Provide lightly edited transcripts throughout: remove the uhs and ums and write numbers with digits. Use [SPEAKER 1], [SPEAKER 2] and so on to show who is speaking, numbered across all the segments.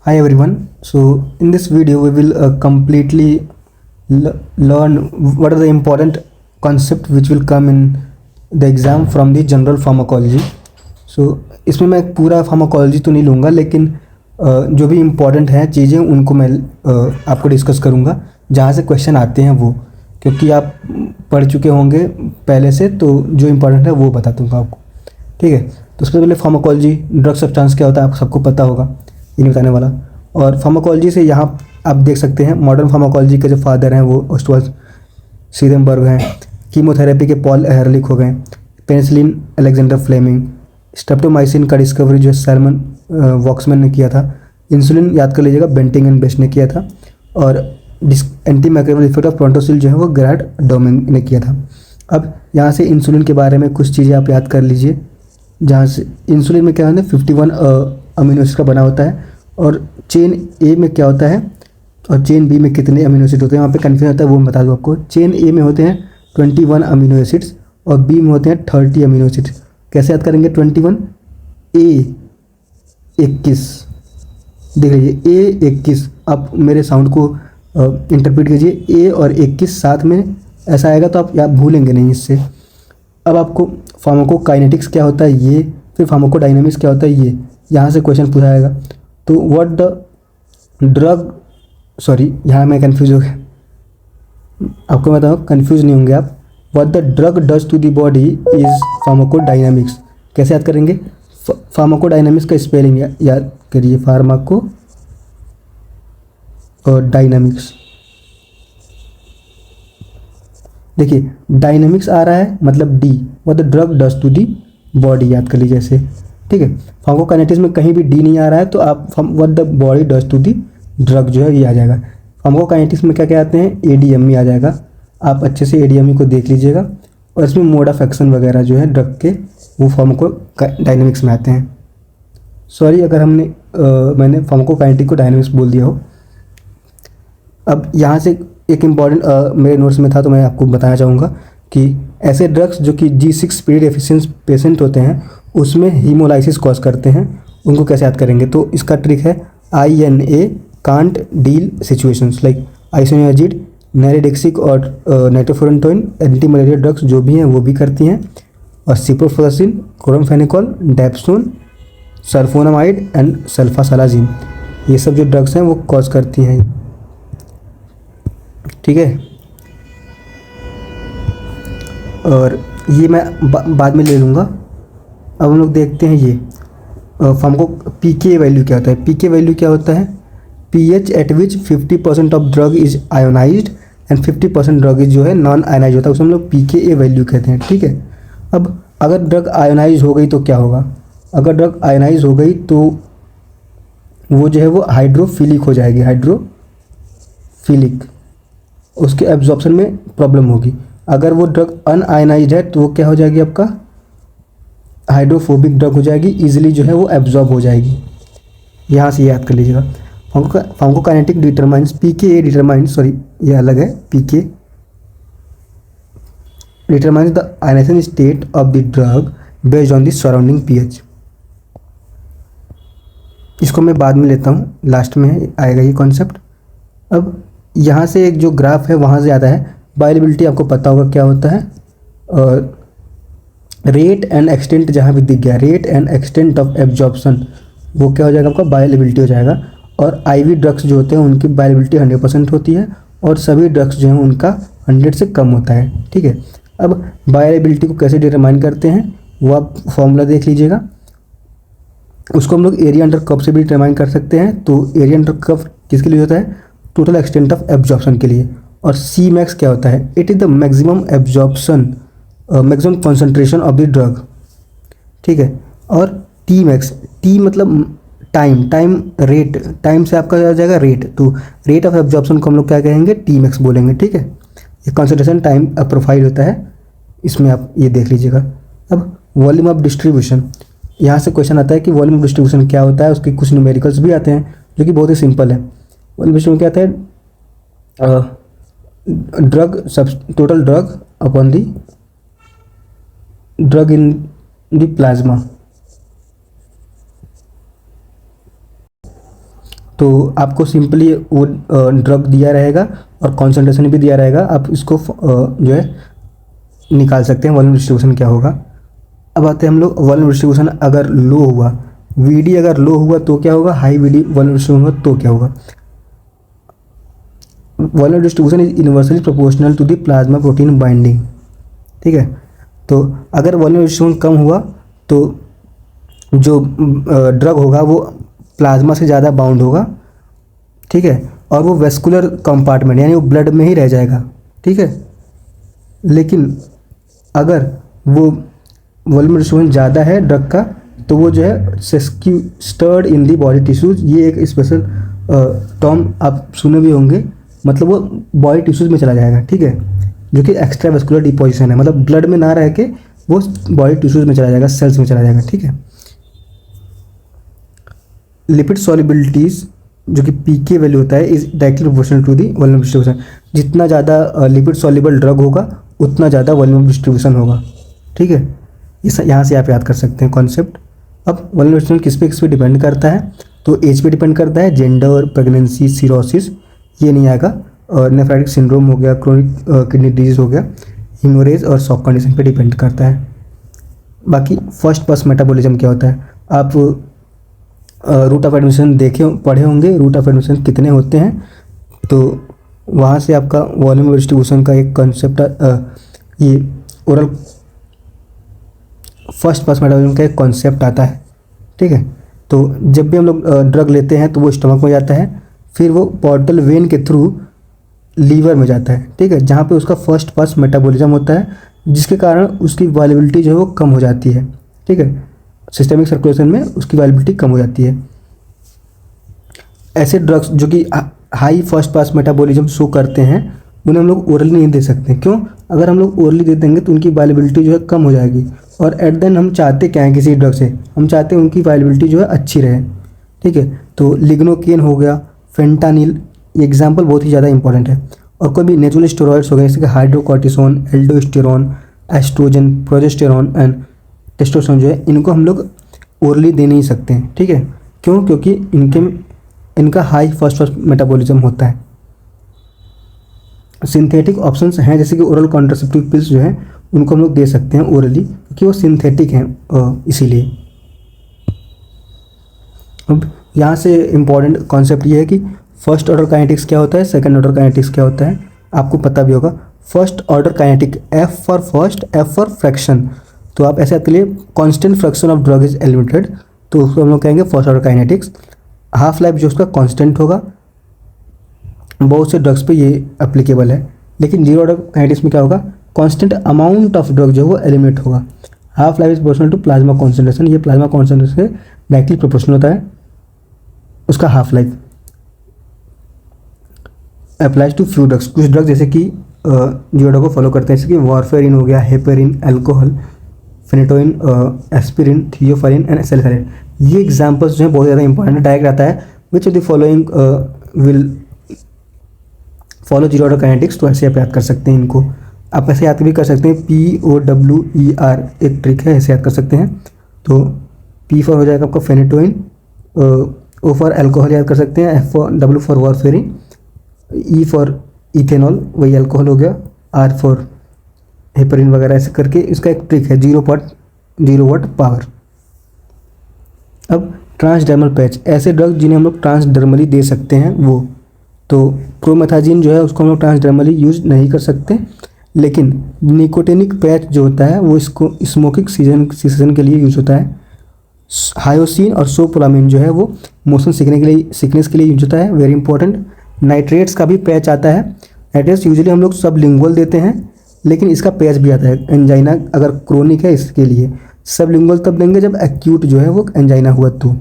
[SPEAKER 1] Hi everyone. So in this video we will completely learn what are the important concept which will come in the exam from the general pharmacology. So इसमें मैं पूरा pharmacology तो नहीं लूँगा, लेकिन जो भी important है चीज़ें उनको मैं आपको डिस्कस करूँगा जहाँ से क्वेश्चन आते हैं वो, क्योंकि आप पढ़ चुके होंगे पहले से, तो जो इम्पोर्टेंट है वो बता दूँगा आपको। ठीक है, तो सबसे पहले फार्माकोलॉजी, ड्रग सब्सटेंस क्या होता है आप सबको पता होगा, ये नहीं बताने वाला। और फार्माकोलॉजी से यहाँ आप देख सकते हैं मॉडर्न फार्माकोलॉजी के जो फादर हैं वो ओस्टवाल्ड सीरेनबर्ग हैं। कीमोथेरेपी के पॉल एहरलिच हो गए। Penicillin Alexander Fleming. स्ट्रेप्टोमाइसिन का डिस्कवरी जो है सैलमन वॉक्समैन ने किया था। इंसुलिन याद कर लीजिएगा, बेंटिंग एंड बेस्ट ने किया था। और anti microbial effect of Prontosil जो है वो ग्रैड डोमिंग ने किया था। अब यहाँ से इंसुलिन के बारे में कुछ चीज़ें आप याद कर लीजिए, जहाँ से इंसुलिन में क्या होता है 51 अमीनो एसिड का बना होता है, और चेन ए में क्या होता है और चेन बी में कितने अमीनो एसिड होते हैं वहाँ पे कन्फ्यूजन होता है, वो मैं बता दूँ आपको। चेन ए में होते हैं 21 अमीनो एसिड्स और बी में होते हैं 30 अमीनो एसिड्स। कैसे याद करेंगे? 21 ए 21, देख लीजिए ए 21। आप मेरे साउंड को इंटरप्रेट कीजिए, ए और 21 साथ में ऐसा आएगा तो आप भूलेंगे नहीं इससे। अब आपको फार्माकोकाइनेटिक्स क्या होता है ये, फिर फार्माकोडायनामिक्स क्या होता है ये, यहाँ से क्वेश्चन पूछा जाएगा। तो व्हाट द ड्रग, सॉरी यहाँ मैं कंफ्यूज हो गया, आपको बताऊँ कंफ्यूज नहीं होंगे आप। What the drug does to the body is pharmacodynamics. कैसे याद करेंगे? फार्माकोडायनामिक्स का स्पेलिंग याद करिए, फार्माको और डायनामिक्स। देखिए डायनामिक्स आ रहा है मतलब D, what the drug does to the body याद कर लीजिए ऐसे। ठीक है, फार्माकोकाइनेटिक्स में कहीं भी डी नहीं आ रहा है तो आप what the body does to the drug जो है ये आ जाएगा। फार्माकोकाइनेटिक्स में क्या क्या आते हैं? एडीएमई आ जाएगा, आप अच्छे से एडीएमई को देख लीजिएगा। और इसमें मोड ऑफ एक्शन वगैरह जो है ड्रग के वो फार्माकोडायनामिक्स में आते हैं। सॉरी अगर मैंने फार्माकोकाइनेटिक को डायनामिक्स बोल दिया हो। अब यहाँ से एक इम्पॉर्टेंट मेरे नोट्स में था तो मैं आपको बताना चाहूँगा कि ऐसे ड्रग्स जो कि G6 स्पीड डेफिशिएंसी पेशेंट होते हैं उसमें हीमोलाइसिस कॉज करते हैं, उनको कैसे याद करेंगे? तो इसका ट्रिक है INA can't deal situations like isoniazid, nalidixic और नाइट्रोफुरेंटोइन एंटी मलेरिया ड्रग्स जो भी हैं वो भी करती हैं। और ciprofloxacin, chloramphenicol, dapsone, sulphonamide and सल्फासालाजिन, ये सब जो ड्रग्स हैं वो कॉज करती हैं। ठीक है, और ये मैं बाद में ले लूँगा। अब हम लोग देखते हैं ये फार्माको पीके वैल्यू क्या होता है। पीके वैल्यू क्या होता है? PH eight which 50% of drug is ionised and 50% drug is जो है नॉन आयोनाइज होता है, उसे हम लोग पीके वैल्यू कहते हैं। ठीक है, अब अगर ड्रग आयोनाइज हो गई तो क्या होगा? अगर ड्रग आयोनाइज हो गई तो वो जो है वो हाइड्रोफिलिक हो जाएगी, हाइड्रोफिलिक, उसके एब्जॉर्प्शन में प्रॉब्लम होगी। अगर वो ड्रग अनआयनाइज्ड है तो वो क्या हो जाएगी? आपका हाइड्रोफोबिक ड्रग हो जाएगी, इजीली जो है वो एब्जॉर्ब हो जाएगी। यहाँ से याद कर लीजिएगा। Pharmacokinetic determines pK determines, sorry ये अलग है, pK determines the ionization state of the drug based on the surrounding pH. इसको मैं बाद में लेता हूँ, लास्ट में आएगा ये कॉन्सेप्ट। अब यहाँ से एक जो ग्राफ है वहाँ से आता है बायोअवेलेबिलिटी, आपको पता होगा क्या होता है। और रेट एंड एक्सटेंट जहाँ भी दिख गया, rate and extent of absorption, वो क्या हो जाएगा? आपका बायोअवेलेबिलिटी हो जाएगा। और आईवी ड्रग्स जो होते हैं उनकी बायोअवेलेबिलिटी 100% होती है, और सभी ड्रग्स जो हैं उनका 100 से कम होता है। ठीक है, अब बायोअवेलेबिलिटी को कैसे डिटरमाइन करते हैं वो आप फॉर्मूला देख लीजिएगा। उसको हम लोग एरिया अंडर कर्व से भी डिटरमाइन कर सकते हैं। तो एरिया अंडर कर्व किसके लिए होता है? टोटल एक्सटेंट ऑफ एब्जॉर्प्शन के लिए। और सी मैक्स क्या होता है? It is the maximum absorption, maximum concentration of the drug. ठीक है, और टी मैक्स, टी मतलब टाइम रेट, टाइम से आपका आ जाएगा रेट, तो रेट ऑफ एब्जॉर्प्शन को हम लोग क्या कहेंगे? टी मैक्स बोलेंगे। ठीक है, ये कॉन्सेंट्रेशन टाइम प्रोफाइल होता है, इसमें आप ये देख लीजिएगा। अब वॉल्यूम ऑफ डिस्ट्रीब्यूशन, यहाँ से क्वेश्चन आता है कि वॉल्यूम ऑफ डिस्ट्रीब्यूशन क्या होता है। उसके कुछ न्यूमेरिकल्स भी आते हैं जो कि बहुत ही सिंपल है। वॉल्यूम डिस्ट्रीब्यूशन क्या आता है? Drug total drug upon the drug in the plasma. तो आपको सिंपली वो ड्रग दिया रहेगा और कॉन्सेंट्रेशन भी दिया रहेगा, आप इसको जो है निकाल सकते हैं वॉल्यूम डिस्ट्रीब्यूशन क्या होगा। अब आते हैं हम लोग वॉल्यूम डिस्ट्रीब्यूशन अगर लो हुआ, वीडी अगर लो हुआ तो क्या होगा, हाई वीडी वॉल्यूम डिस्ट्रीब्यूशन हुआ तो क्या होगा। Volume distribution is inversely proportional to the plasma protein binding, ठीक है। तो अगर वॉल्यूम डिस्ट्रीब्यूशन कम हुआ तो जो ड्रग होगा वो प्लाज्मा से ज़्यादा बाउंड होगा, ठीक है, और वो वेस्कुलर कंपार्टमेंट यानी वो ब्लड में ही रह जाएगा, ठीक है। लेकिन अगर वो वॉल्यूम डिस्ट्रीब्यूशन ज़्यादा है ड्रग का तो वो जो है सेक्यूस्टर्ड इन दी बॉडी टिश्यूज, ये एक स्पेशल टर्म आप सुने भी होंगे, मतलब वो बॉडी टिश्यूज में चला जाएगा, ठीक है, जो कि एक्स्ट्रा वेस्कुलर डिपोजिशन है, मतलब ब्लड में ना रह के वो बॉडी टिश्यूज में चला जाएगा, सेल्स में चला जाएगा, ठीक है। लिपिड सॉल्युबिलिटीज जो कि पीके वैल्यू होता है is directly proportional to the volume distribution, जितना ज़्यादा लिपिड सॉल्युबल ड्रग होगा उतना ज़्यादा वॉल्यूम डिस्ट्रीब्यूशन होगा, ठीक है। इस यहाँ से आप याद कर सकते हैं कॉन्सेप्ट। अब वॉल्यूम डिस्ट्रीब्यूशन किस पे डिपेंड करता है, तो एज पे डिपेंड करता है, जेंडर, प्रेगनेंसी, सिरोसिस ये नहीं आएगा, और नेफ्राइटिक सिंड्रोम हो गया, क्रोनिक किडनी डिजीज हो गया, हीमोरेज और शॉक कंडीशन पे डिपेंड करता है। बाकी फर्स्ट पास मेटाबॉलिज्म क्या होता है, आप रूट ऑफ एडमिशन पढ़े होंगे, रूट ऑफ एडमिशन कितने होते हैं, तो वहाँ से आपका वॉल्यूम डिस्ट्रीब्यूशन का एक कॉन्सेप्ट ये ओरल फर्स्ट पास मेटाबॉलिज्म का एक कॉन्सेप्ट आता है, ठीक है। तो जब भी हम लोग ड्रग लेते हैं तो वो स्टमक में जाता है, फिर वो पोर्टल वेन के थ्रू लीवर में जाता है, ठीक है, जहाँ पे उसका फर्स्ट पास मेटाबॉलिज्म होता है, जिसके कारण उसकी वायलेबिलिटी जो है वो कम हो जाती है, ठीक है, सिस्टमिक सर्कुलेशन में उसकी वायलेबिलिटी कम हो जाती है। ऐसे ड्रग्स जो कि high first pass metabolism show करते हैं उन्हें हम लोग ओरली नहीं दे सकते, क्यों, अगर हम लोग ओरली दे देंगे तो उनकी वायलेबिलिटी जो है कम हो जाएगी, और एट देन हम चाहते क्या हैं किसी ड्रग से, हम चाहते हैं उनकी वायलेबिलिटी जो है अच्छी रहे, ठीक है। तो लिग्नोकेन हो गया, फेंटानिल, ये एग्जाम्पल बहुत ही ज़्यादा इंपॉर्टेंट है, और कोई भी नेचुरल स्टेरॉइड्स हो गए जैसे कि hydrocortisone, aldosterone, estrogen, progesterone and testosterone जो है इनको हम लोग ओरली दे नहीं सकते हैं, ठीक है, क्यों, क्योंकि इनका हाई फर्स्ट पास मेटाबॉलिज्म होता है। सिंथेटिक ऑप्शंस हैं जैसे कि ओरल कॉन्ट्रासेप्टिव पिल्स जो हैं उनको हम लोग दे सकते हैं ओरली, क्योंकि वो सिंथेटिक हैं इसीलिए। अब यहाँ से इम्पॉर्टेंट कॉन्सेप्ट ये है कि फर्स्ट ऑर्डर काइनेटिक्स क्या होता है, सेकंड ऑर्डर काइनेटिक्स क्या होता है, आपको पता भी होगा। First order kinetic, F for first, F for fraction, तो आप ऐसे आपके लिए constant fraction of drug is eliminated, तो उसको हम लोग कहेंगे first order kinetics. Half life जो उसका कांस्टेंट होगा, बहुत से ड्रग्स पे ये एप्लीकेबल है, लेकिन जीरो ऑर्डर काइनेटिक्स में क्या होगा, कांस्टेंट अमाउंट ऑफ ड्रग जो है वो एलिमिनेट होगा। Half life is proportional to plasma concentration, ये प्लाज्मा कॉन्सेंट्रेशन से डायरेक्टली प्रोपोर्शनल होता है उसका half life. Applies to few drugs, कुछ ड्रग्स जैसे कि जीरो ड्रग को फॉलो करते हैं, जैसे कि वारफेरिन हो गया, heparin, alcohol, phenytoin, aspirin, theophylline and salicylin, ये एग्जाम्पल्स जो है बहुत ज़्यादा इंपॉर्टेंट है। डायरेक्ट आता है विच of the following will follow zero order kinetics, तो ऐसे आप याद कर सकते हैं इनको। आप ऐसे याद भी कर सकते हैं, POWER एक ट्रिक है, ऐसे याद कर सकते हैं। तो P फॉर हो जाएगा आपका फेनेटोइन, O फॉर अल्कोहल याद कर सकते हैं, W for warfarin, E for ethanol वही अल्कोहल हो गया, R फॉर हेपरिन वगैरह, ऐसे करके इसका एक ट्रिक है, 0 वाट पावर। अब ट्रांसडर्मल पैच, ऐसे ड्रग जिन्हें हम लोग ट्रांसडर्मली दे सकते हैं वो, तो प्रोमेथाजिन जो है उसको हम लोग ट्रांसडर्मली यूज नहीं कर सकते, लेकिन निकोटिनिक पैच जो होता है वो इसको स्मोकिंग सीजन के लिए यूज होता है। हायोसिन और सोपोलामिन जो है वो मोशन सिकनेस के लिए यूज होता है, वेरी इंपॉर्टेंट। नाइट्रेट्स का भी पैच आता है, नाइट्रेट्स यूजुअली हम लोग सबलिंगुअल देते हैं, लेकिन इसका पैच भी आता है एंजाइना अगर क्रोनिक है इसके लिए। सबलिंगुअल तब देंगे जब एक्यूट जो है वो एंजाइना हुआ तो।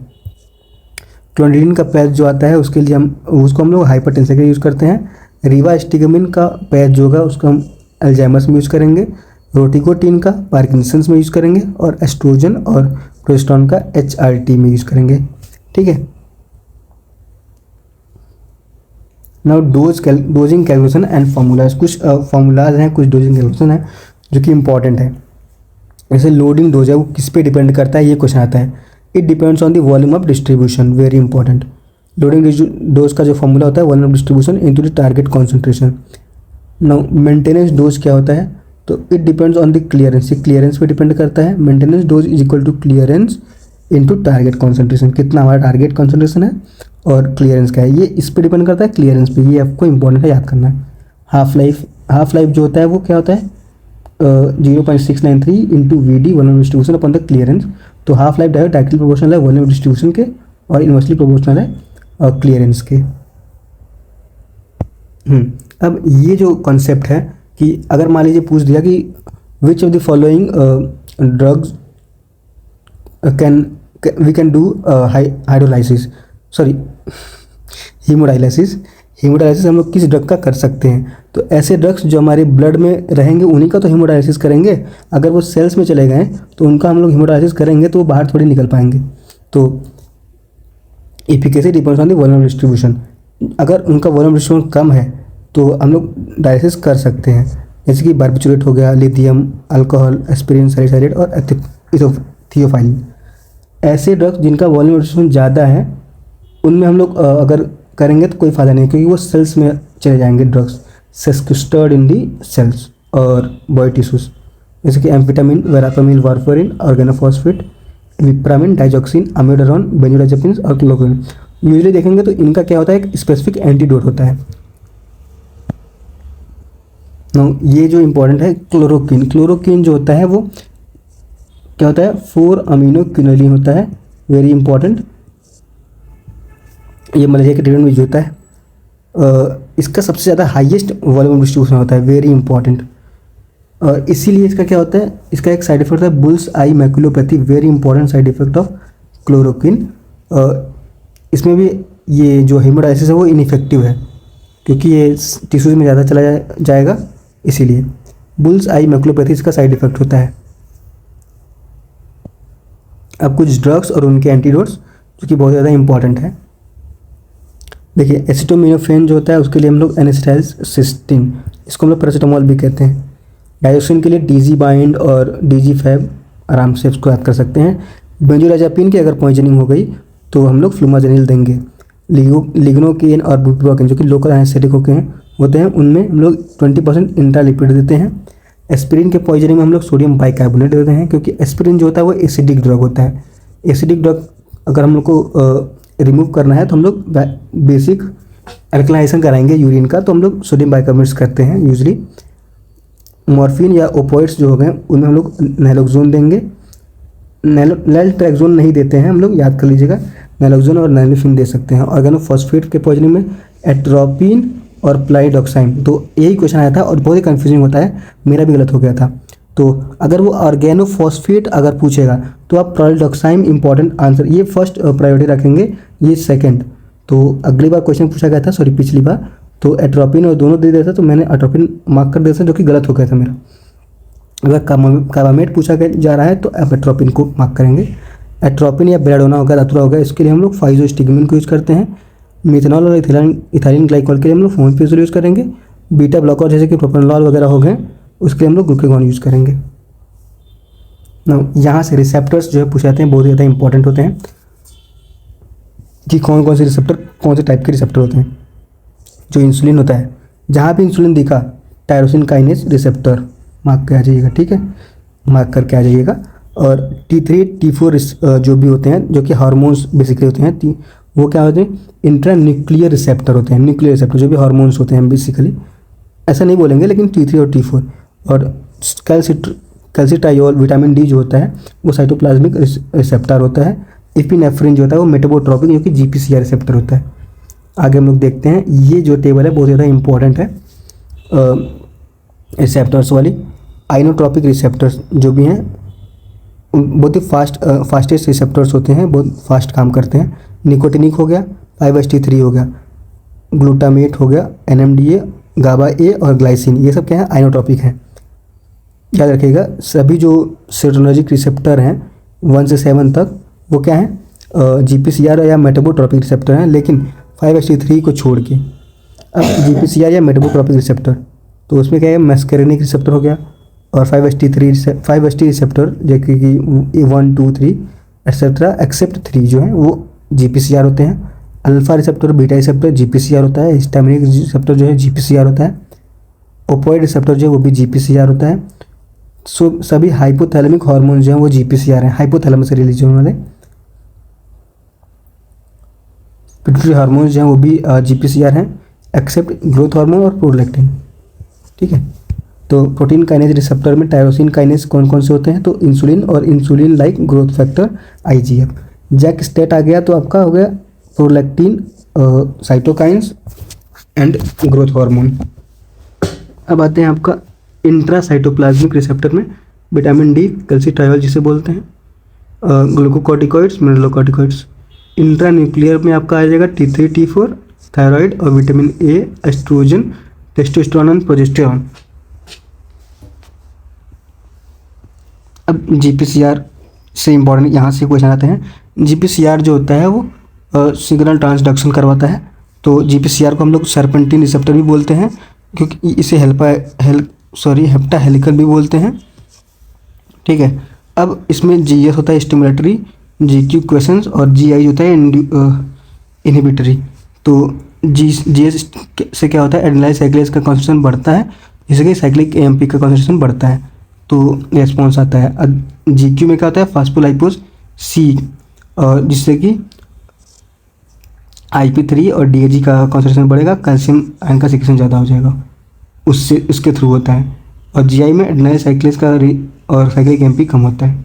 [SPEAKER 1] क्लोनिडीन का पैच जो आता है उसके लिए उसको हम लोग हाइपरटेंशन के लिए यूज़ करते हैं। रिवास्टिगमिन का पैच जो होगा उसको हम अल्जाइमर्स में यूज़ करेंगे। रोटिकोटीन का पार्किंसंस में यूज़ करेंगे, और एस्ट्रोजन और प्रोजेस्टेरॉन का HRT में यूज़ करेंगे, ठीक है। Now dosing calculation and formulas, कुछ फार्मूलाज हैं, कुछ डोजिंग कैलकुलेशन है जो कि इंपॉर्टेंट है। जैसे लोडिंग डोज है वो किस पे डिपेंड करता है, ये क्वेश्चन आता है। It depends on the volume of distribution, very important. Loading dose का जो फॉर्मूला होता है 1 distribution into the target concentration. Now maintenance dose क्या होता है, तो it depends on the clearance, ये क्लियरेंस पे डिपेंड करता है। Maintenance dose is equal to clearance into target concentration, कितना हमारा टारगेट कॉन्सेंट्रेशन है और क्लियरेंस का है, ये इस पे डिपेंड करता है, क्लियरेंस पे। ये आपको इंपॉर्टेंट है, याद करना है। हाफ लाइफ जो होता है वो क्या होता है 0.693 into V D volume distribution upon the clearance. तो हाफ लाइफ डायरेक्टली प्रोपोर्शनल है वॉल्यूम डिस्ट्रीब्यूशन के और इन्वर्सली प्रोपोर्शनल है क्लियरेंस के। अब ये जो कॉन्सेप्ट है कि अगर मान लीजिए पूछ दिया कि which of the following drugs we can do hydrolysis, sorry hemodialysis हम लोग किस ड्रग का कर सकते हैं। तो ऐसे ड्रग्स जो हमारे ब्लड में रहेंगे उन्हीं का तो हीमोडायलिसिस करेंगे। अगर वो सेल्स में चले गए तो उनका हम लोग हीमोडायलिसिस करेंगे तो वो बाहर थोड़ी निकल पाएंगे। तो efficacy depends on the volume distribution, अगर उनका वॉल्यूम डिस्ट्रीब्यूशन कम है तो हम लोग डायलिसिस कर सकते हैं, जैसे कि बार्बिचुरेट हो गया, लिथियम, अल्कोहल, एस्पिरिन, सैलिसाइलेट और थियोफाइलिन। ऐसे ड्रग्स जिनका वॉल्यूम डिस्ट्रीब्यूशन ज़्यादा है उनमें हम लोग अगर करेंगे तो कोई फ़ायदा नहीं, क्योंकि वो सेल्स में चले जाएंगे drugs, sequestered in the cells और बॉडी टिश्यूज, जैसे कि amphetamine, verapamil, warfarin, organophosphate, imipramine, digoxin, amiodarone, benzodiazepines और क्लोरोक्विन। यूजुअली देखेंगे तो इनका क्या होता है, एक स्पेसिफिक एंटीडोट होता है। ये जो इंपॉर्टेंट है क्लोरोक्विन जो होता है वो क्या होता है 4 अमीनो क्विनोलिन होता है, वेरी इंपॉर्टेंट। ये मलेरिया के ट्रीटमेंट में यूज होता है। इसका सबसे ज़्यादा हाईएस्ट वॉल्यूम डिस्ट्रीब्यूशन होता है, वेरी इंपॉर्टेंट। और इसीलिए इसका क्या होता है, इसका एक साइड इफेक्ट होता है bull's eye maculopathy, very important side effect of chloroquine. इसमें भी ये जो हीमोडायलिसिस है वो इनइफेक्टिव है, क्योंकि ये टिश्यूज में ज़्यादा चला जाएगा, इसीलिए बुल्स आई मैकुलोपैथी इसका साइड इफेक्ट होता है। अब कुछ ड्रग्स और उनके एंटीडोट्स जो कि बहुत ज़्यादा इंपॉर्टेंट है। देखिए एसिटोमिनोफेन जो होता है उसके लिए हम लोग एनेस्टाइलसिस्टिन, इसको हम लोग पैरासीटामोल भी कहते हैं। डायोक्सिन के लिए डीजी बाइंड और डीजी फैब, आराम से उसको याद कर सकते हैं। बेंजोडाइजेपिन की अगर पॉइजनिंग हो गई तो हम लोग फ्लूमाजेनिल देंगे। लिग्नोकेन और बुप्रोकेन जो कि लोकल एनेस्थेटिक होते हैं उनमें हम लोग 20% इंट्रालिपिड देते हैं। एस्पिरिन के पॉइजनिंग में हम लोग सोडियम बाइकार्बोनेट देते हैं, क्योंकि एस्पिरिन जो होता है वो एसिडिक ड्रग होता है। एसिडिक ड्रग अगर हम लोग को रिमूव करना है तो हम लोग बेसिक एल्कलाइजेशन कराएंगे यूरिन का, तो हम लोग सोडियम बाइकार्बोनेट करते हैं यूजली। मॉर्फिन या ओपोइड्स जो हो गए उनमें हम लोग नैलोक्सोन देंगे। नैल्ट्रेक्सोन नहीं देते हैं हम लोग, याद कर लीजिएगा, नैलोक्सोन और नैलोफिन दे सकते हैं। ऑर्गेनोफॉस्फेट के पॉइजनिंग में एट्रोपिन और प्लाइडॉक्साइन। तो यही क्वेश्चन आया था और बहुत ही कन्फ्यूजिंग होता है, मेरा भी गलत हो गया था। तो अगर वो ऑर्गेनोफॉस्फेट अगर पूछेगा तो आप प्लाइडॉक्साइन इंपॉर्टेंट आंसर, ये फर्स्ट प्रायोरिटी रखेंगे, ये सेकंड। तो अगली बार क्वेश्चन पूछा गया था, सॉरी पिछली बार, तो एट्रोपिन और दोनों दे दिया था, तो मैंने एट्रोपिन मार्क कर दिया था, जो कि गलत हो गया था मेरा। अगर कार्बामेट पूछा जा रहा है तो आप एट्रोपिन को मार्क करेंगे। एट्रोपिन या बेलाडोना होगा, दातुरा होगा, इसके लिए हम लोग फाइजोस्टिग्मिन को यूज़ करते हैं। मिथेनॉल और इथाइलिन ग्लाइकोल के लिए हम लोग फोमोपिराजोल यूज़ करेंगे। बीटा ब्लॉकर जैसे कि प्रोपेनॉल वगैरह हो गए उसके लिए हम लोग ग्लूकागॉन यूज़ करेंगे। यहाँ से रिसेप्टर्स जो है पूछे जाते हैं, बहुत ज़्यादा इंपॉर्टेंट होते हैं कि कौन कौन से रिसेप्टर, कौन से टाइप के रिसेप्टर होते हैं। जो इंसुलिन होता है, जहाँ भी इंसुलिन दिखा टायरोसिन काइनेज रिसेप्टर मार्क कर आ जाइएगा, ठीक है, मार्क करके आ जाइएगा। और T3 T4 जो भी होते हैं, जो कि हार्मोन्स बेसिकली होते हैं, वो क्या होते हैं, इंट्रा न्यूक्लियर रिसेप्टर होते हैं। न्यूक्लियर रिसेप्टर जो भी हार्मोन्स होते हैं बेसिकली, ऐसा नहीं बोलेंगे, लेकिन T3 और T4। और कैल्सिट्रायोल, विटामिन डी जो होता है वो साइटोप्लाज्मिक रिसेप्टर होता है। एपिनेफ्रिन जो होता है वो मेटाबोट्रोपिक जो कि GPCR रिसेप्टर होता है। आगे हम लोग देखते हैं, ये जो टेबल है बहुत ज़्यादा इंपॉर्टेंट है रिसेप्टर्स वाली। आइनोट्रोपिक रिसेप्टर्स जो भी हैं बहुत ही फास्टेस्ट रिसेप्टर्स होते हैं, बहुत फास्ट काम करते हैं। निकोटिनिक हो गया, 5-HT3 हो गया, ग्लूटामेट हो गया, NMDA, गाबा ए और ग्लाइसिन, ये सब क्या है, आइनोट्रोपिक हैं। याद रखिएगा, सभी जो सेरोटोनर्जिक रिसेप्टर हैं 1 से 7 तक वो क्या है, GPCR या मेटाबोट्रोपिक रिसेप्टर हैं, लेकिन 5-HT3 को छोड़ के। अब GPCR या मेटाबोट्रोपिक रिसेप्टर, तो उसमें क्या है, मैस्केरेनिक रिसेप्टर हो गया, और 5HT रिसेप्टर जो कि 1, 2, 3 एक्सेट्रा एक्सेप्ट 3 जो है वो GPCR होते हैं। Alpha receptor beta receptor GPCR होता है, हिस्टामिनिक रिसेप्टर जो है जीपीसीआर होता है, ओपोइड रिसेप्टर जो है वो भी जीपीसीआर होता है। सभी हाइपोथैलेमिक हार्मोन जो हैं वो जीपीसीआर हैं, हाइपोथैलेमस से रिलीज होने वाले पिट्यूटरी हार्मोन जो हैं वो भी जीपीसीआर हैं, एक्सेप्ट ग्रोथ हार्मोन और प्रोलैक्टिन। ठीक है, तो प्रोटीन काइनेज रिसेप्टर में टायरोसिन काइनेज कौन कौन से होते हैं, तो इंसुलिन और insulin like growth factor IGF. JAK STAT आ गया तो आपका हो गया prolactin, cytokines and growth hormone. अब आते हैं आपका इंट्रासाइटोप्लाज्मिक रिसेप्टर में विटामिन डी, कैल्सिट्रायोल जिसे बोलते हैं, ग्लूकोकॉर्टिकॉइड्स, मिनरलोकॉर्टिकॉइड्स। इंट्रा न्यूक्लियर में आपका आ जाएगा T3 T4 थायराइड और vitamin A, estrogen, testosterone, progesterone. अब जीपीसीआर से इम्पॉर्टेंट यहाँ से क्वेश्चन आते हैं। जीपीसीआर जो होता है वो सिग्नल ट्रांसडक्शन करवाता है, तो जीपीसीआर को हम लोग सर्पेंटिन रिसेप्टर भी बोलते हैं, क्योंकि इसे हेप्टा हेलिकल भी बोलते हैं। ठीक है, अब इसमें जीएस होता है स्टिमुलेटरी, जीक्यू क्वेश्चंस और जीआई होता है इनहिबिटरी। तो जीएस से क्या होता है, एडेनाइल साइक्लेज का कॉन्सेंट्रेशन बढ़ता है, जिससे कि साइक्लिक एएमपी का कॉन्सेंट्रेशन बढ़ता है तो रेस्पॉन्स आता है। जीक्यू में क्या होता है, फास्फोलाइपोज सी, और जिससे कि IP3 और DAG का कॉन्सेंट्रेशन बढ़ेगा, कैल्शियम आयन का सिक्रेशन ज़्यादा हो जाएगा, उसके थ्रू होता है। और जीआई में एडेनाइल साइक्लेज का और साइक्लिक एएमपी कम होता है।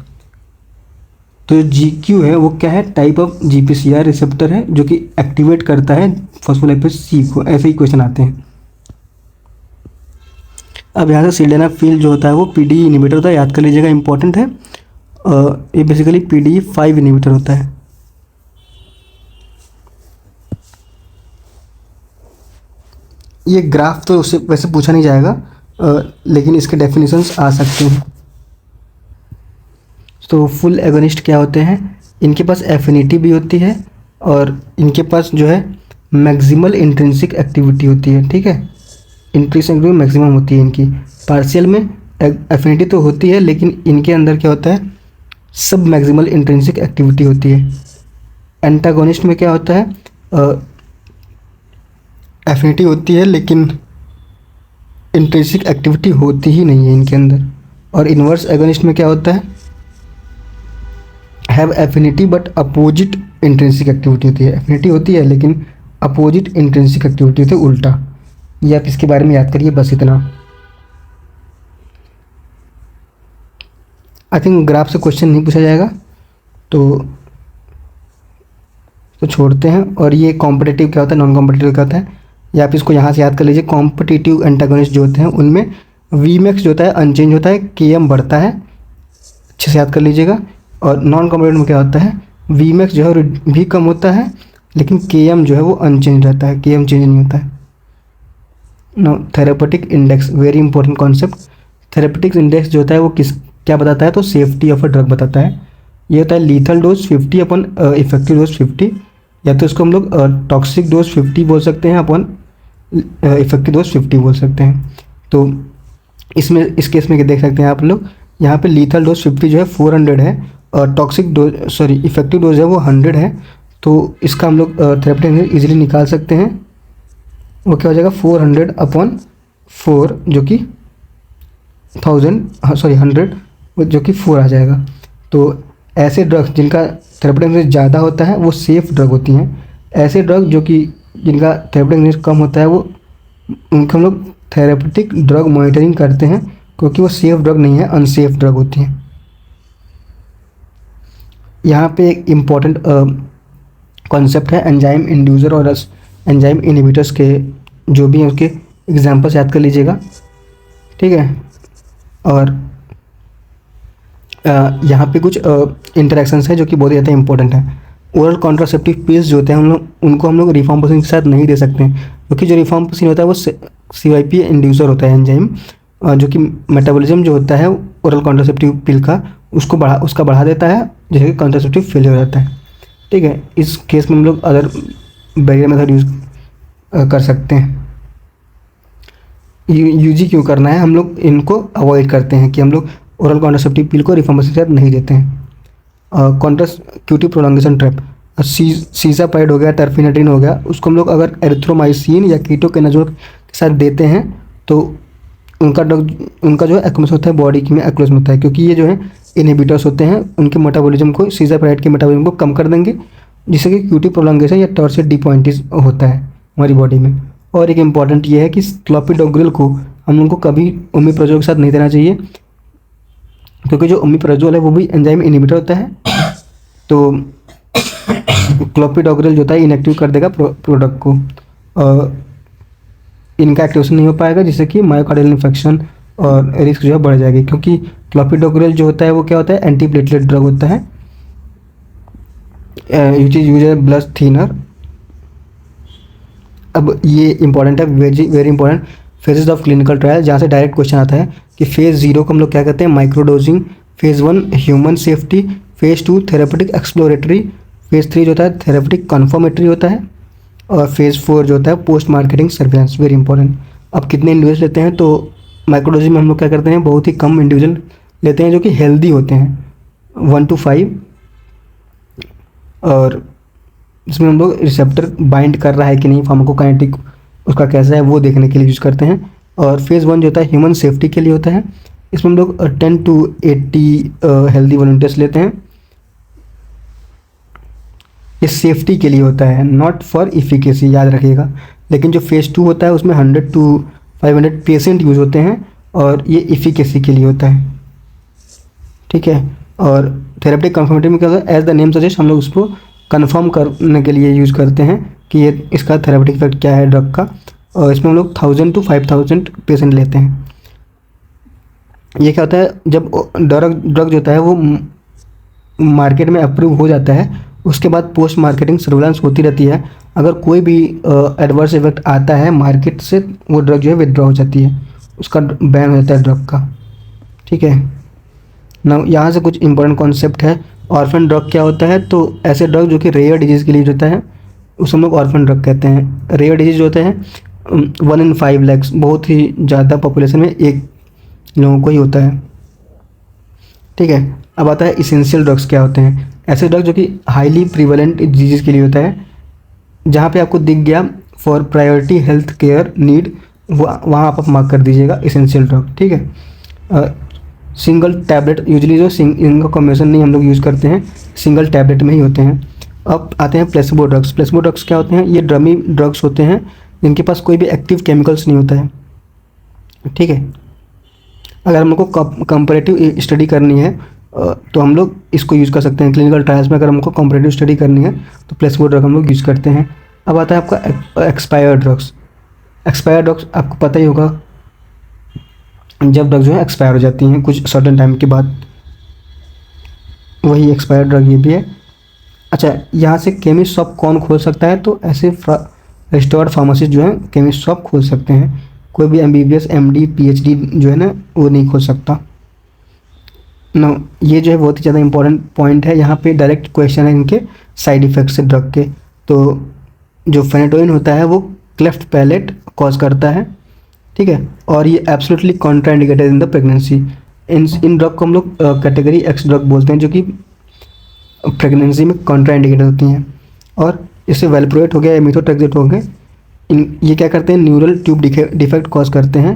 [SPEAKER 1] तो GQ है वो क्या है, टाइप ऑफ जीपीसीआर रिसेप्टर है जो कि एक्टिवेट करता है फॉस्फोलाइपेज सी को। ऐसे ही क्वेश्चन आते हैं। अब यहाँ से सिल्डेनाफिल जो होता है वो PDE इनहिबिटर होता है, याद कर लीजिएगा, इंपॉर्टेंट है। ये बेसिकली PDE5 इनहिबिटर होता है। ये ग्राफ तो उससे वैसे पूछा नहीं जाएगा, लेकिन इसके डेफिनेशंस आ सकते हैं। तो फुल एगोनिस्ट क्या होते हैं, इनके पास एफिनिटी भी होती है और इनके पास जो है मैक्सिमल इंट्रिंसिक एक्टिविटी होती है। ठीक है, इंट्रिंसिक एक्टिविटी मैक्सिमम होती है इनकी। पार्शियल में एफिनिटी तो होती है, लेकिन इनके अंदर क्या होता है, सब मैक्सिमल इंट्रिंसिक एक्टिविटी होती है। एंटागोनिस्ट में क्या होता है, एफिनिटी होती है लेकिन इंट्रिंसिक एक्टिविटी होती ही नहीं है इनके अंदर। और इन्वर्स एगोनिस्ट में क्या होता है, have affinity but opposite intrinsic activity होती है। एफिनिटी होती है लेकिन अपोजिट इंट्रिंसिक एक्टिविटी होती है, उल्टा। ये आप इसके बारे में याद करिए, बस इतना। आई थिंक ग्राफ से क्वेश्चन नहीं पूछा जाएगा तो छोड़ते हैं। और ये कॉम्पिटिटिव क्या होता है, नॉन कॉम्पिटिटिव क्या होता है, या आप इसको यहाँ से याद कर लीजिए। कॉम्पिटिटिव एंटागोनिस्ट जो होते हैं उनमें Vmax जो होता है अनचेंज होता है, Km बढ़ता है, अच्छे से याद कर लीजिएगा। और नॉन कॉम्पिटिटिव में क्या होता है, Vmax जो है भी कम होता है लेकिन Km जो है वो अनचेंज रहता है, Km चेंज नहीं होता है। No therapeutic index, very important concept. Therapeutic index जो होता है वो क्या बताता है, तो सेफ्टी ऑफ अ ड्रग बताता है। ये होता है लीथल डोज 50 अपन इफेक्टिव डोज 50, या तो इसको हम लोग टॉक्सिक डोज 50 बोल सकते हैं, अपन इफेक्टिव डोज 50 बोल सकते हैं। तो इसमें इस केस में देख सकते हैं आप लोग, यहाँ पे लीथल डोज 50 जो है 400 है और टॉक्सिक डोज इफेक्टिव डोज है वो 100 है। तो इसका हम लोग थेरेपेटिक इजीली निकाल सकते हैं। वो क्या हो जाएगा, 400/4 जो कि 100 जो कि 4 आ जाएगा। तो ऐसे ड्रग्स जिनका थेरेपेटिक ज़्यादा होता है वो सेफ ड्रग होती हैं। ऐसे ड्रग जो कि जिनका थेरेपेटिक कम होता है वो उनको हम लोग थेरेपेटिक ड्रग मॉनिटरिंग करते हैं, क्योंकि वो सेफ ड्रग नहीं है, अनसेफ ड्रग होती हैं। यहाँ पे एक इम्पॉर्टेंट कॉन्सेप्ट है एंजाइम इंड्यूसर और एंजाइम इनहिबिटर्स के, जो भी हैं उसके एग्जांपल्स याद कर लीजिएगा। ठीक है, और यहाँ पे कुछ इंटरेक्शंस है जो कि बहुत ज़्यादा इंपॉर्टेंट है। ओरल कॉन्ट्रासेप्टिव पिल्स जो होते हैं उनको हम लोग रिफॉर्मेशन के साथ नहीं दे सकते हैं, क्योंकि जो रिफॉर्मेशन होता है वो CYP इंड्यूसर होता है एंजाइम, जो कि मेटाबॉलिज्म जो होता है ओरल कॉन्ट्रासेप्टिव पिल का उसका बढ़ा देता है, जैसे कि कॉन्ट्रासेप्टिव फेलियर हो जाता है। ठीक है, इस केस में हम लोग अदर बैरियर मेथड यूज़ कर सकते हैं। यूजी क्यों करना है, हम लोग इनको अवॉइड करते हैं कि हम लोग ओरल कॉन्ट्रासेप्टिव पिल को रिफॉर्मेशन के साथ नहीं देते हैं। कॉन्ट्रासेप्टिव प्रोलॉन्गेशन ट्रैप, सीजापाइड हो गया, टर्फेनेटिन हो गया, उसको हम लोग अगर एरिथ्रोमाइसिन या कीटोकेनाजोल के साथ देते हैं तो उनका जो एक्यूमुलेशन होता है बॉडी में एक्यूमुलेशन होता है, क्योंकि ये जो है इनहिबिटर्स होते हैं, उनके मेटाबॉलिज्म को, सीजापाइड के मेटाबॉलिज्म को कम कर देंगे, जिससे कि क्यूटी प्रोलॉन्गेशन या टॉर्सिड डिपॉइंटिस होता है हमारी बॉडी में। और एक इम्पॉर्टेंट ये है कि क्लोपिडोग्रिल को हम लोग को कभी ओमिप्राजोल के साथ नहीं देना चाहिए, क्योंकि जो ओमिप्राजोल है वो भी एंजाइम इनहिबिटर होता है, तो क्लोपिडोग्रिल जो होता है इनएक्टिव कर देगा प्रोडक्ट को, इनका एक्टिवेशन नहीं हो पाएगा, जिससे कि मायोकार्डियल इन्फेक्शन और रिस्क जो है बढ़ जाएगी, क्योंकि क्लोपिडोग्रिल जो होता है वो क्या होता है, एंटीप्लेटलेट ड्रग होता है, which is use as blood thinner. अब ये इंपॉर्टेंट है, very important, phases of clinical trial, जहाँ से डायरेक्ट क्वेश्चन आता है कि फेज़ 0 को हम लोग क्या कहते हैं, microdosing, phase 1 human safety, phase 2 therapeutic exploratory, phase 3 जो होता है थेरेपेटिक कन्फर्मेटरी होता है, और फेज़ 4 जो होता है post marketing surveillance, very important. अब कितने इंडिविजुअल लेते हैं, तो माइक्रोडोजिंग में हम लोग क्या करते हैं, बहुत ही कम इंडिविजुअल लेते हैं जो कि हेल्दी होते हैं, 1 to 5, और इसमें हम लोग रिसेप्टर बाइंड कर रहा है कि नहीं, फार्माकोकाइनेटिक उसका कैसा है वो देखने के लिए यूज़ करते हैं। और फेज़ 1 जो होता है ह्यूमन सेफ्टी के लिए होता है, इसमें हम लोग 10 to 80 हेल्दी वॉलंटियर्स लेते हैं, ये सेफ्टी के लिए होता है, नॉट फॉर इफिकेसी, याद रखिएगा। लेकिन जो फेज़ 2 होता है उसमें 100 to 500 पेशेंट यूज़ होते हैं, और ये इफिकेसी के लिए होता है, ठीक है। और थेरेपेटिक कन्फर्मेटरी में क्या होता है, एज द नेम सजेस्ट, हम लोग उसको कन्फर्म करने के लिए यूज़ करते हैं कि ये इसका थेरेपेटिक इफेक्ट क्या है ड्रग का, और इसमें हम लोग 1000 to 5000 पेशेंट लेते हैं। ये क्या होता है, जब ड्रग जो होता है वो मार्केट में अप्रूव हो जाता है, उसके बाद पोस्ट मार्केटिंग सर्विलांस होती रहती है। अगर कोई भी एडवर्स इफेक्ट आता है मार्केट से, वो ड्रग जो है विदड्रॉ हो जाती है, उसका बैन हो जाता है ड्रग का, ठीक है ना। यहाँ से कुछ इंपॉर्टेंट कॉन्सेप्ट है। ऑर्फन ड्रग क्या होता है, तो ऐसे ड्रग जो कि रेयर डिजीज़ के लिए होता है उसे हम लोग ऑर्फन ड्रग कहते हैं। रेयर डिजीज़ जो होते हैं 1 in 5 lakhs, बहुत ही ज़्यादा पॉपुलेशन में एक लोगों को ही होता है, ठीक है। अब आता है इसेंशियल ड्रग्स क्या होते हैं, ऐसे ड्रग जो कि हाईली प्रीवलेंट डिजीज़ के लिए होता है, जहाँ पे आपको दिख गया for priority health care need, वहाँ आप मार्क कर दीजिएगा इसेंशियल ड्रग, ठीक है। सिंगल टैबलेट यूजुअली जो इनका कॉम्बिनेशन नहीं हम लोग यूज़ करते हैं, सिंगल टैबलेट में ही होते हैं। अब आते हैं प्लेसिबो ड्रग्स। प्लेसिबो ड्रग्स क्या होते हैं, ये ड्रमी ड्रग्स होते हैं जिनके पास कोई भी एक्टिव केमिकल्स नहीं होता है, ठीक है। अगर हम लोग को कंपैरेटिव स्टडी करनी है तो हम लोग इसको यूज़ कर सकते हैं क्लिनिकल ट्रायल्स में। अगर हमको कंपैरेटिव स्टडी करनी है तो प्लेसिबो ड्रग हम लोग यूज़ करते हैं। अब आता है आपका एक्सपायर्ड ड्रग्स। एक्सपायर्ड ड्रग्स आपको पता ही होगा, जब ड्रग जो है एक्सपायर हो जाती हैं कुछ सर्टेन टाइम के बाद, वही एक्सपायर्ड ड्रग ये भी है। अच्छा, यहाँ से केमिस्ट शॉप कौन खोल सकता है, तो ऐसे रजिस्टर्ड फार्मासिस्ट जो है केमिस्ट शॉप खोल सकते हैं। कोई भी MBBS MD PhD जो है ना वो नहीं खोल सकता ना। ये जो है बहुत ही ज़्यादा इंपॉर्टेंट पॉइंट है, यहाँ पे डायरेक्ट क्वेश्चन है इनके साइड इफ़ेक्ट्स से ड्रग के। तो जो फेनेटोइन होता है वो क्लेफ्ट पैलेट कॉज करता है, ठीक है, और ये absolutely contraindicated in the pregnancy. In drug को हम लोग कैटेगरी X ड्रग बोलते हैं, जो कि प्रेगनेंसी में कॉन्ट्राइंडिकेटेड होती हैं। और इससे वेलप्रोएट हो गया या मिथोट्रेक्सेट हो गए, ये क्या करते हैं, न्यूरल ट्यूब डिफेक्ट कॉज करते हैं,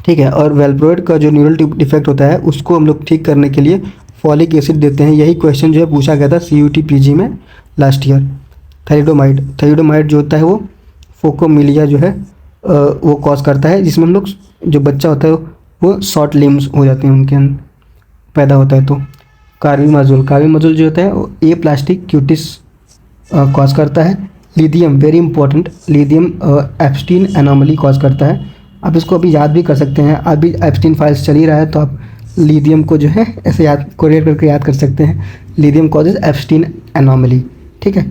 [SPEAKER 1] ठीक है। और वेलप्रोएट का जो न्यूरल ट्यूब डिफेक्ट होता है उसको हम लोग ठीक करने के लिए फॉलिक एसिड देते हैं। यही क्वेश्चन जो है पूछा गया था CUT PG में लास्ट ईयर। थाइरोडोमाइड जो होता है वो फोकोमिलिया जो है वो कॉज करता है, जिसमें हम लोग जो बच्चा होता है वो शॉर्ट लिम्स हो जाते हैं उनके अंदर पैदा होता है। तो कार्बिमाजोल जो होता है वो ए प्लास्टिक क्यूटिस कॉज करता है। Lithium, very important, lithium Epstein anomaly cause करता है। आप इसको अभी याद भी कर सकते हैं, अभी एप्स्टीन फाइल्स चल ही रहा है तो आप लिथियम को जो है ऐसे याद कोरिलेट करके याद कर सकते हैं। लिथियम कॉजेज एप्स्टीन एनोमली, ठीक है।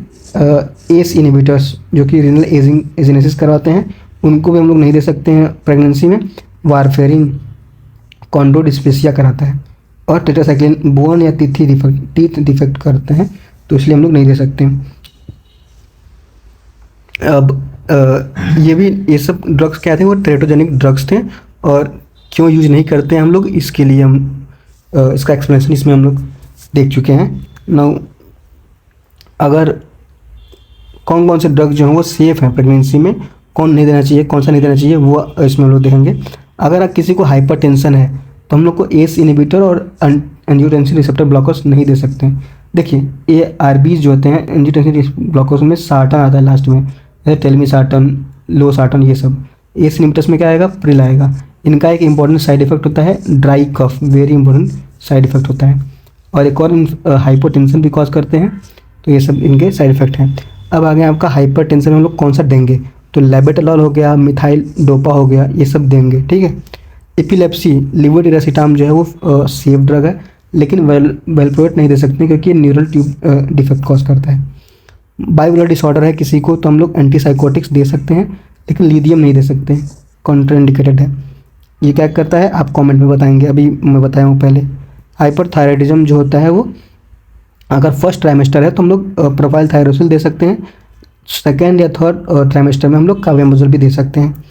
[SPEAKER 1] एस इनहिबिटर्स जो कि रीनल एजेनेसिस करवाते हैं, उनको भी हम लोग नहीं दे सकते हैं प्रेगनेंसी में। वारफेरिन कॉन्ड्रोडिस्पेसिया कराता है, और टेट्रासाइक्लिन बोन या टीथ डिफेक्ट करते हैं, तो इसलिए हम लोग नहीं दे सकते। अब ये सब ड्रग्स क्या थे, वो टेरेटोजेनिक ड्रग्स थे, और क्यों यूज नहीं करते हैं हम लोग, इसके लिए हम इसका एक्सप्लेनेशन इसमें हम लोग देख चुके हैं। नाउ अगर कौन कौन से ड्रग जो हैं वो सेफ़ हैं प्रेगनेंसी में, कौन नहीं देना चाहिए, कौन सा नहीं देना चाहिए, वो इसमें हम लोग देखेंगे। अगर किसी को हाइपरटेंशन है तो हम लोग को एस इनहिबिटर और एंजियोटेंसिन रिसेप्टर ब्लॉकर्स नहीं दे सकते हैं। देखिए ये आरबीज जो होते हैं एंजियोटेंसिन ब्लॉकर्स में सार्टन आता है लास्ट में, जैसे टेलमिसार्टन, लोसार्टन, ये सब। एस इनहिबिटर्स में क्या आएगा, प्रिल आएगा। इनका एक इंपॉर्टेंट साइड इफेक्ट होता है dry cough, very important side effect होता है, और एक और हाइपोटेंशन भी कॉज करते हैं। तो ये सब इनके साइड इफेक्ट हैं। अब आगे आपका हाइपरटेंशन में हम लोग कौन सा देंगे, तो लेबेटालॉल हो गया, मिथाइल डोपा हो गया, ये सब देंगे, ठीक है। एपिलेप्सी, लिवोटिरासिटाम जो है वो सेफ ड्रग है, लेकिन वेलप्रोवेट नहीं दे सकते क्योंकि ये न्यूरल ट्यूब डिफेक्ट कॉज करता है। बाइपोलर डिसऑर्डर है किसी को तो हम लोग एंटीसाइकोटिक्स दे सकते हैं, लेकिन लिथियम नहीं दे सकते, कॉन्ट्राइंडिकेटेड है। ये क्या करता है आप कमेंट में बताएंगे, अभी मैं बताया हूँ पहले। हाइपरथायराइडिज्म जो होता है वो अगर फर्स्ट ट्राइमेस्टर है तो हम लोग प्रोपाइल थायरोसिल दे सकते हैं, सेकेंड या थर्ड ट्राइमेस्टर में हम लोग कार्बेंडाजोल भी दे सकते हैं।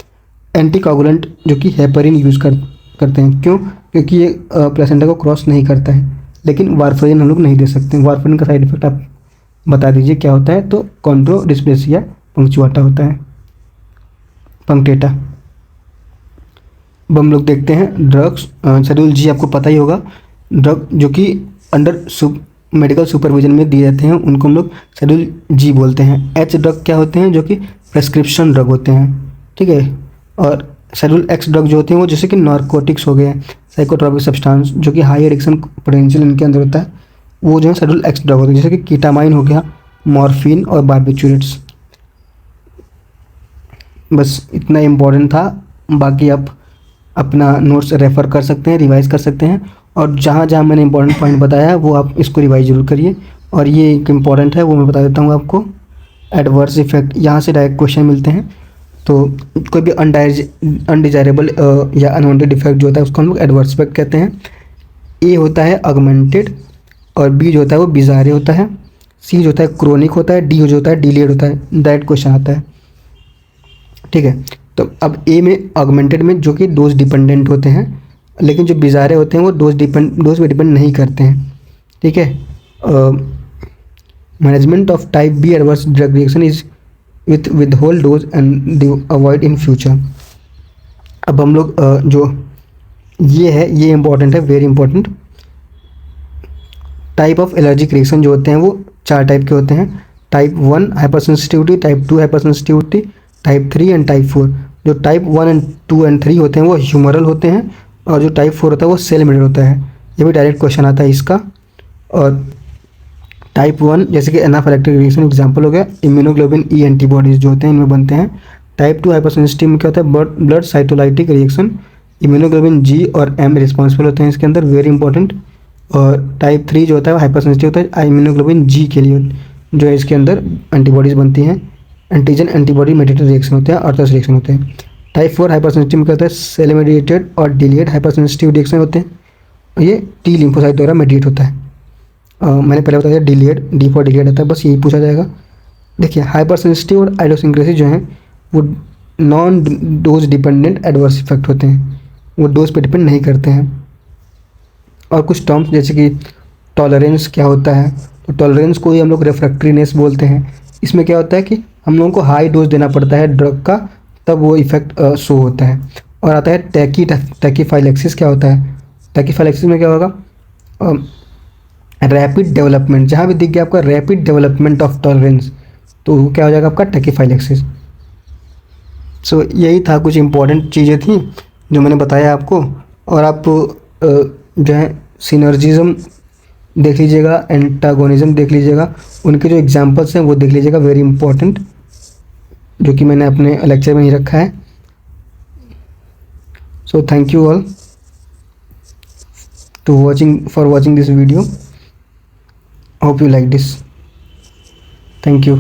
[SPEAKER 1] एंटीकोगुलेंट जो कि हेपरिन यूज़ करते हैं, क्यों, क्योंकि ये प्लेसेंटा को क्रॉस नहीं करता है, लेकिन वारफरिन हम लोग नहीं दे सकते। वारफरिन का साइड इफेक्ट आप बता दीजिए क्या होता है, तो कॉन्ड्रोडिस्प्लेसिया पंक्चुएटा होता है, पंक्टेटा। अब हम लोग देखते हैं ड्रग्स, शेड्यूल जी आपको पता ही होगा। ड्रग जो कि अंडर मेडिकल सुपरविजन में दिए जाते हैं उनको हम लोग शेड्यूल जी बोलते हैं। एच ड्रग क्या होते हैं, जो कि प्रेस्क्रिप्शन ड्रग होते हैं, ठीक है। और शेड्यूल एक्स ड्रग जो होते हैं वो जैसे कि नार्कोटिक्स हो गए, साइकोट्रॉपिक सब्सटेंस जो कि हाई एडिक्शन पोटेंशियल इनके अंदर होता है, वो जो है शेड्यूल एक्स ड्रग होते हैं, जैसे कि कीटामाइन हो गया, मॉर्फिन और बार्बिचुरेट्स। बस इतना इम्पोर्टेंट था, बाकी आप अपना नोट्स रेफ़र कर सकते हैं, रिवाइज कर सकते हैं, और जहाँ जहाँ मैंने इंपॉर्टेंट पॉइंट बताया है वो आप इसको रिवाइज जरूर करिए। और ये एक इम्पॉर्टेंट है वो मैं बता देता हूँ आपको, एडवर्स इफेक्ट, यहाँ से डायरेक्ट क्वेश्चन मिलते हैं। तो कोई भी अनडिजायरेबल या अनवांटेड इफेक्ट जो होता है उसको हम लोग एडवर्स इफेक्ट कहते हैं। ए होता है ऑगमेंटेड, और बी जो होता है वो बिजारे होता है, सी जो होता है क्रोनिक होता है, डी जो होता है डिलेड होता है। डायरेक्ट क्वेश्चन आता है, ठीक है। तो अब ए में ऑगमेंटेड में जो कि डोज डिपेंडेंट होते हैं, लेकिन जो बिजारे होते हैं वो डोज पे डिपेंड नहीं करते हैं, ठीक है। Management of type B adverse drug reaction is withhold dose and avoid in future. अब हम लोग जो ये है ये इंपॉर्टेंट है, very important. Type of allergic reaction जो होते हैं वो 4 टाइप के होते हैं। Type 1 hypersensitivity, type 2 hypersensitivity, type 3 and type 4। जो टाइप 1 एंड 2 एंड 3 होते हैं वो ह्यूमरल होते हैं, और जो टाइप 4 होता है वो सेल मेडेड होता है। ये भी डायरेक्ट क्वेश्चन आता है इसका। और टाइप 1 जैसे कि एनाफिलैक्टिक रिएक्शन एग्जांपल हो गया, इम्यूनोग्लोबिन ई एंटीबॉडीज जो होते हैं इनमें बनते हैं। टाइप 2 हाइपर सेंसिटिव में क्या होता है, ब्लड साइटोलाइटिक रिएक्शन, इम्यूनोग्लोबिन जी और एम रिस्पॉन्सिबल होते हैं इसके अंदर, वेरी इंपॉर्टेंट। और टाइप 3 जो होता है वो हाइपर सेंसिटिव होता है इम्यूनोग्लोबिन जी के लिए, जो है इसके अंदर एंटीबॉडीज़ बनती हैं। एंटीजन एंटीबॉडी मेडिएटेड रिएक्शन होते हैं, अर्थस रिएक्शन होते हैं। टाइप 4 हाइपर सेंसिटिव में क्या होता है, सेल मेडिएटेड और डिलेड हाइपर सेंसिटिव रिएक्शन होते हैं। ये टी लिम्फोसाइट द्वारा मेडिएट होता है। मैंने पहले बताया डिलेड, डी फॉर डिलेड आता है, बस यही पूछा जाएगा। देखिए हाइपर सेंसिटिव और आइडियोसिंक्रेसी जो हैं वो non dose dependent adverse effect होते हैं, वो डोज पे डिपेंड नहीं करते हैं। और कुछ टर्म्स जैसे कि टॉलरेंस क्या होता है, तो टॉलरेंस को ही हम लोग रेफ्रैक्ट्रीनेस बोलते हैं। इसमें क्या होता है कि हम लोगों को हाई डोज देना पड़ता है ड्रग का, तब वो इफेक्ट शो होता है। और आता है टैकीफाइलेक्सिस क्या होता है, टैकीफाइलेक्सिस में क्या होगा, रैपिड डेवलपमेंट, जहाँ भी दिख गया आपका रैपिड डेवलपमेंट ऑफ टॉलरेंस, तो वो क्या हो जाएगा आपका टैकीफाइलेक्सिस। सो यही था, कुछ इंपॉर्टेंट चीज़ें थी जो मैंने बताया आपको। और आप जो है सिनर्जिज्म देख लीजिएगा, एंटागोनिज्म देख लीजिएगा, उनके जो एग्जांपल्स हैं वो देख लीजिएगा, वेरी इंपॉर्टेंट, जो कि मैंने अपने लेक्चर में ही रखा है। So thank you all for watching this video. Hope you like this. Thank you.